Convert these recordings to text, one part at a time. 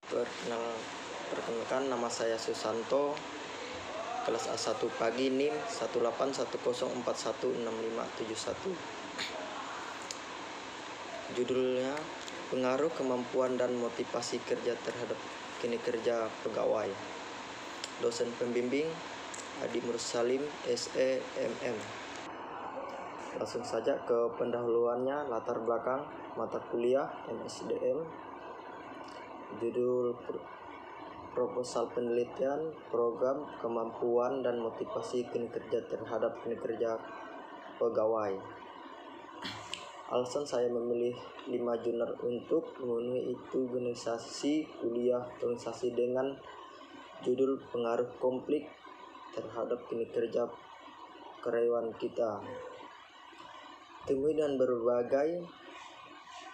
Perkenalkan, nama saya Susanto, kelas A1 pagi, NIM 18104165571. Judulnya pengaruh kemampuan dan motivasi kerja terhadap kinerja pegawai. Dosen pembimbing Adi Mursalim, SE, MM. Langsung saja ke pendahuluannya. Latar belakang mata kuliah MSDM. Judul proposal penelitian program kemampuan dan motivasi kinerja terhadap kinerja pegawai. Alasan saya memilih 5 jurnal untuk memenuhi itu organisasi kuliah organisasi dengan judul pengaruh konflik terhadap kinerja karyawan kita. Temui dan berbagai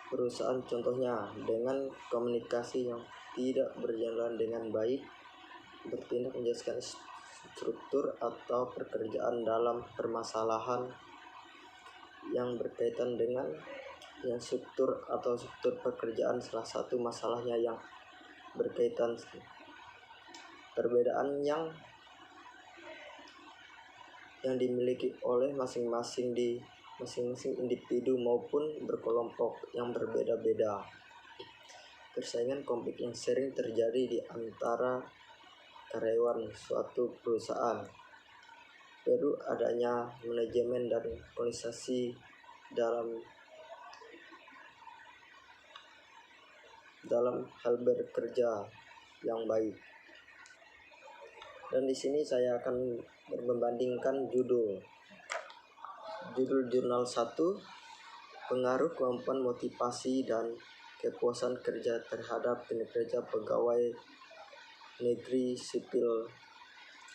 perusahaan, contohnya dengan komunikasi yang tidak berjalan dengan baik, bertindak menjelaskan struktur atau pekerjaan dalam permasalahan yang berkaitan dengan struktur atau struktur pekerjaan. Salah satu masalahnya yang berkaitan perbedaan yang dimiliki oleh masing-masing individu maupun berkelompok yang berbeda-beda. Persaingan konflik yang sering terjadi di antara karyawan suatu perusahaan. Perlu adanya manajemen dan organisasi dalam hal bekerja yang baik. Dan di sini saya akan membandingkan judul jurnal 1, pengaruh kemampuan motivasi dan kepuasan kerja terhadap kinerja pegawai negeri sipil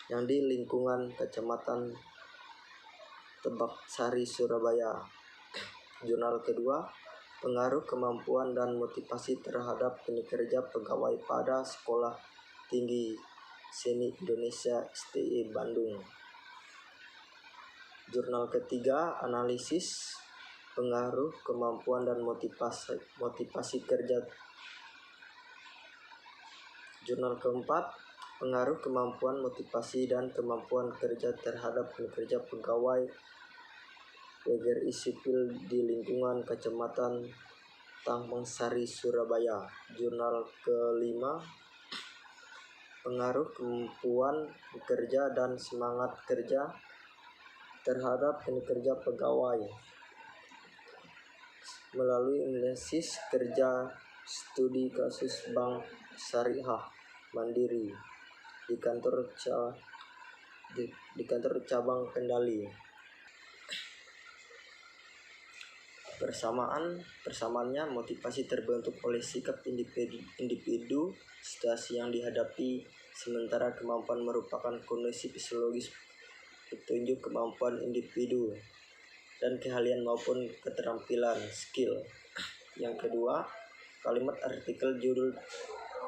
yang di lingkungan Kecamatan Tebak Sari, Surabaya. Jurnal kedua, pengaruh kemampuan dan motivasi terhadap kinerja pegawai pada Sekolah Tinggi Seni Indonesia STI Bandung. Jurnal ketiga, analisis pengaruh kemampuan dan motivasi kerja. Jurnal keempat, pengaruh kemampuan motivasi dan kemampuan kerja terhadap kinerja pegawai negeri sipil di lingkungan Kecamatan Taman Sari, Surabaya. Jurnal kelima, pengaruh kemampuan bekerja dan semangat kerja terhadap kinerja pegawai melalui analisis kerja studi kasus Bank Syariah Mandiri di kantor cabang Kendali. Persamaannya, motivasi terbentuk oleh sikap individu situasi yang dihadapi, sementara kemampuan merupakan kondisi fisiologis petunjuk kemampuan individu dan keahlian maupun keterampilan skill. Yang kedua, kalimat artikel judul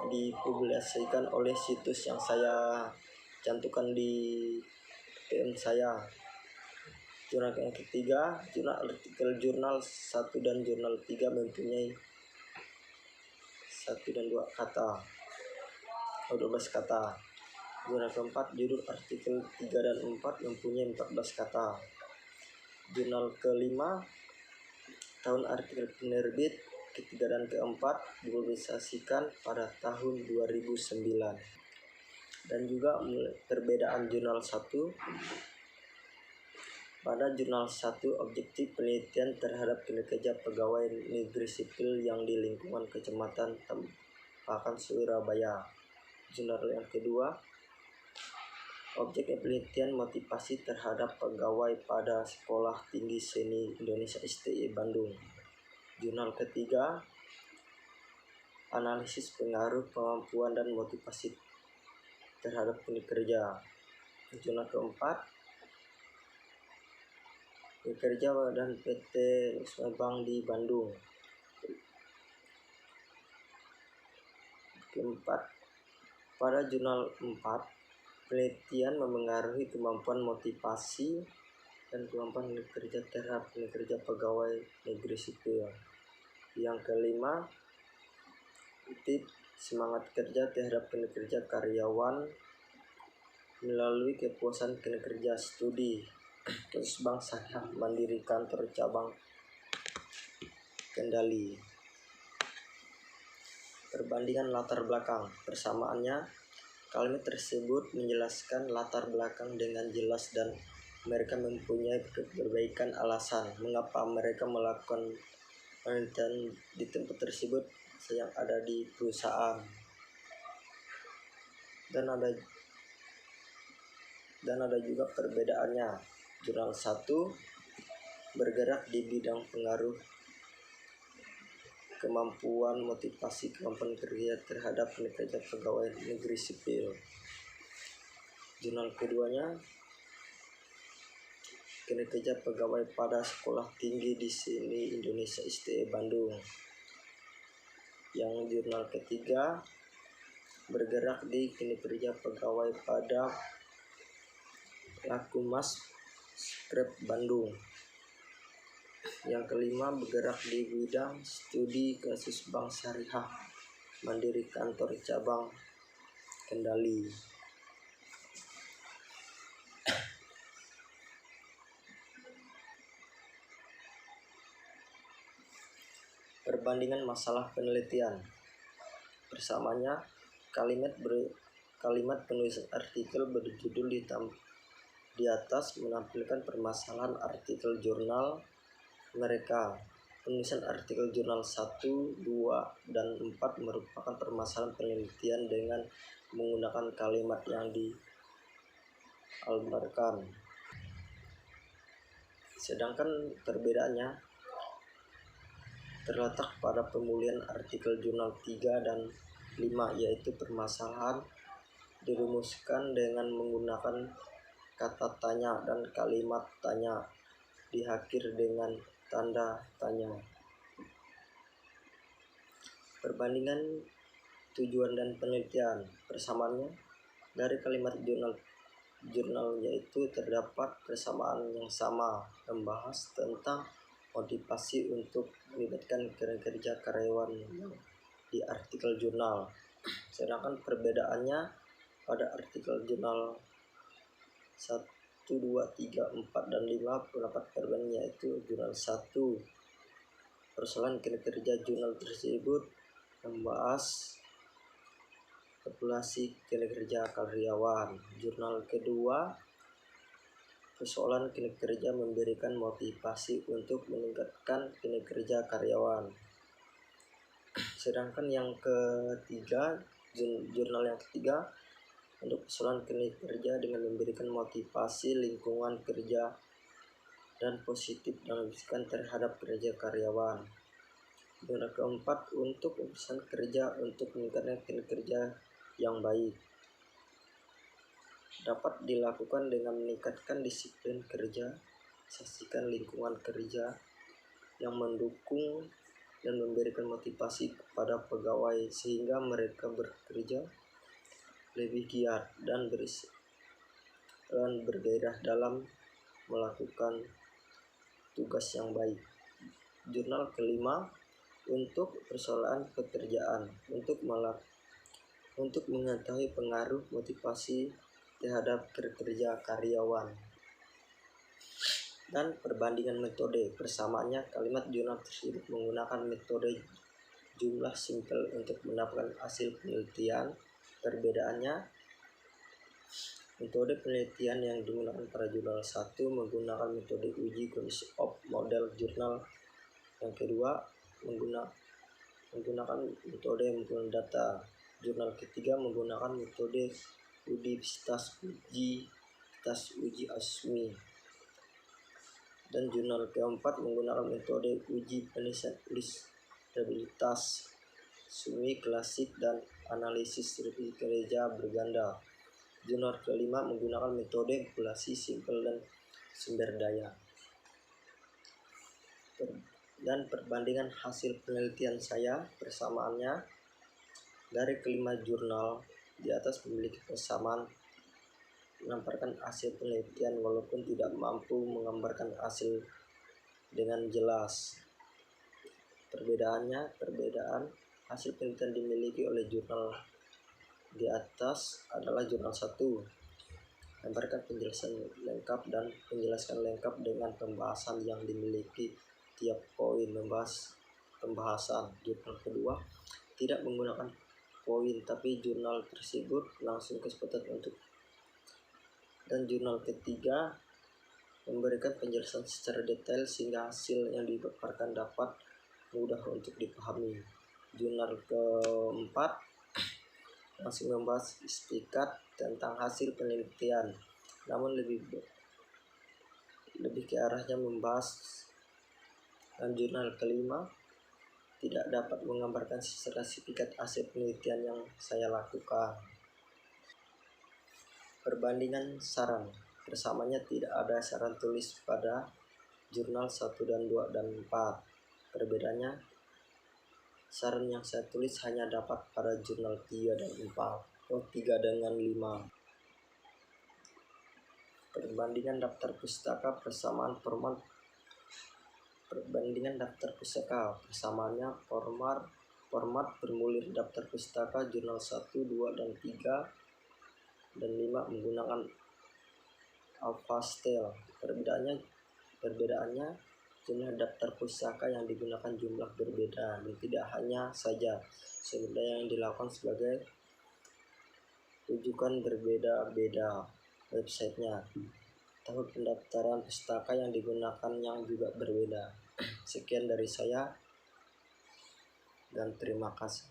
dipublikasikan oleh situs yang saya cantumkan di PM saya. Jurnal yang ketiga, jurnal 1 dan jurnal 3 mempunyai 1 dan 2 kata, 12 kata. Jurnal keempat, judul artikel 3 dan 4 mempunyai 14 kata. Jurnal kelima, tahun artikel penerbit ketiga dan keempat dipublikasikan pada tahun 2009. Dan juga perbedaan jurnal 1. Pada jurnal 1, objektif penelitian terhadap kinerja pegawai negeri sipil yang di lingkungan Kecamatan Tempakan, Surabaya. Jurnal yang kedua, objek penelitian motivasi terhadap pegawai pada Sekolah Tinggi Seni Indonesia STI Bandung. Jurnal ketiga, analisis pengaruh kemampuan dan motivasi terhadap kinerja. Jurnal keempat, bekerja dan PT Bank di Bandung. Keempat, pada jurnal 4, penelitian memengaruhi kemampuan motivasi dan kemampuan kerja terhadap kinerja pegawai negeri sipil. Yang kelima, semangat kerja terhadap kinerja karyawan melalui kepuasan kinerja studi kasus Bank Syariah Mandiri Kantor Cabang Kendali. Perbandingan latar belakang. Persamaannya, kalimat tersebut menjelaskan latar belakang dengan jelas dan mereka mempunyai perbaikan alasan mengapa mereka melakukan penelitian di tempat tersebut yang ada di perusahaan. Dan ada juga perbedaannya. Jurnal 1 bergerak di bidang pengaruh kemampuan motivasi kemampuan kerja terhadap kinerja pegawai negeri sipil. Jurnal keduanya kinerja pegawai pada sekolah tinggi di sini Indonesia STE Bandung. Yang jurnal ketiga bergerak di kinerja pegawai pada Lakumas Skrep Bandung. Yang kelima bergerak di bidang studi kasus Bank Syariah Mandiri Kantor Cabang Kendali. Perbandingan masalah penelitian. Bersamanya kalimat penulisan artikel berjudul di atas menampilkan permasalahan artikel jurnal mereka. Penulisan artikel jurnal 1, 2, dan 4 merupakan permasalahan penelitian dengan menggunakan kalimat yang dialbarkan. Sedangkan perbedaannya terletak pada pemulihan artikel jurnal 3 dan 5, yaitu permasalahan dirumuskan dengan menggunakan kata tanya dan kalimat tanya diakhir dengan tanda tanya. Perbandingan tujuan dan penelitian. Persamaannya dari kalimat jurnal yaitu terdapat persamaan yang sama membahas tentang motivasi untuk melibatkan kerja karyawan di artikel jurnal. Sedangkan perbedaannya pada artikel jurnal 1, 2, 3, 4, dan 5 pendapat perbandingan yaitu jurnal 1 persoalan kinerja jurnal tersebut membahas populasi kinerja karyawan. Jurnal kedua persoalan kinerja memberikan motivasi untuk meningkatkan kinerja karyawan. Sedangkan yang ketiga, jurnal yang ketiga untuk persoalan kinerja dengan memberikan motivasi lingkungan kerja dan positif dan menghabiskan terhadap kerja karyawan. Jurnal keempat untuk urusan kerja untuk meningkatkan kinerja yang baik. Dapat dilakukan dengan meningkatkan disiplin kerja, saksikan lingkungan kerja yang mendukung dan memberikan motivasi kepada pegawai sehingga mereka bekerja lebih giat dan bergairah dalam melakukan tugas yang baik. Jurnal kelima untuk persoalan pekerjaan untuk mengetahui pengaruh motivasi terhadap kerja karyawan. Dan perbandingan metode. Persamaannya kalimat jurnal tersebut menggunakan metode jumlah simpel untuk mendapatkan hasil penelitian. Perbedaannya, metode penelitian yang digunakan pada jurnal 1 menggunakan metode uji kondisi model jurnal. Yang kedua menggunakan metode menggunakan data. Jurnal ketiga menggunakan metode universitas uji ASMI. Dan jurnal keempat menggunakan metode uji penelitian SUMI klasik dan analisis kerja berganda. Jurnal kelima menggunakan metode populasi simpel dan sumber daya. Dan perbandingan hasil penelitian saya, persamaannya dari kelima jurnal di atas memiliki persamaan menamparkan hasil penelitian walaupun tidak mampu menggambarkan hasil dengan jelas. Perbedaan Hasil penelitian dimiliki oleh jurnal di atas adalah jurnal 1. Gambarkan penjelasan lengkap dan penjelaskan lengkap dengan pembahasan yang dimiliki tiap poin. Membahas pembahasan. Jurnal kedua tidak menggunakan poin, tapi jurnal tersebut langsung kesepakatan untuk. Dan jurnal ketiga memberikan penjelasan secara detail sehingga hasil yang dipaparkan dapat mudah untuk dipahami. Jurnal keempat masih membahas istikat tentang hasil penelitian, namun lebih ke arahnya membahas. Dan jurnal kelima tidak dapat menggambarkan secara singkat hasil penelitian yang saya lakukan. Perbandingan saran. Bersamanya tidak ada saran tulis pada jurnal 1 dan 2 dan 4. Perbedaannya, saran yang saya tulis hanya dapat pada jurnal 3 dan 4. 3 dengan 5. Perbandingan daftar pustaka persamaan format. Perbandingan daftar pustaka persamaannya format bermulir daftar pustaka jurnal 1, 2, dan 3 dan 5 menggunakan Avastel. Perbedaannya jumlah daftar pustaka yang digunakan jumlah berbeda, dan tidak hanya saja sebenarnya yang dilakukan sebagai rujukan berbeda-beda websitenya. Tahun pendaftaran pustaka yang digunakan yang juga berbeda. Sekian dari saya dan terima kasih.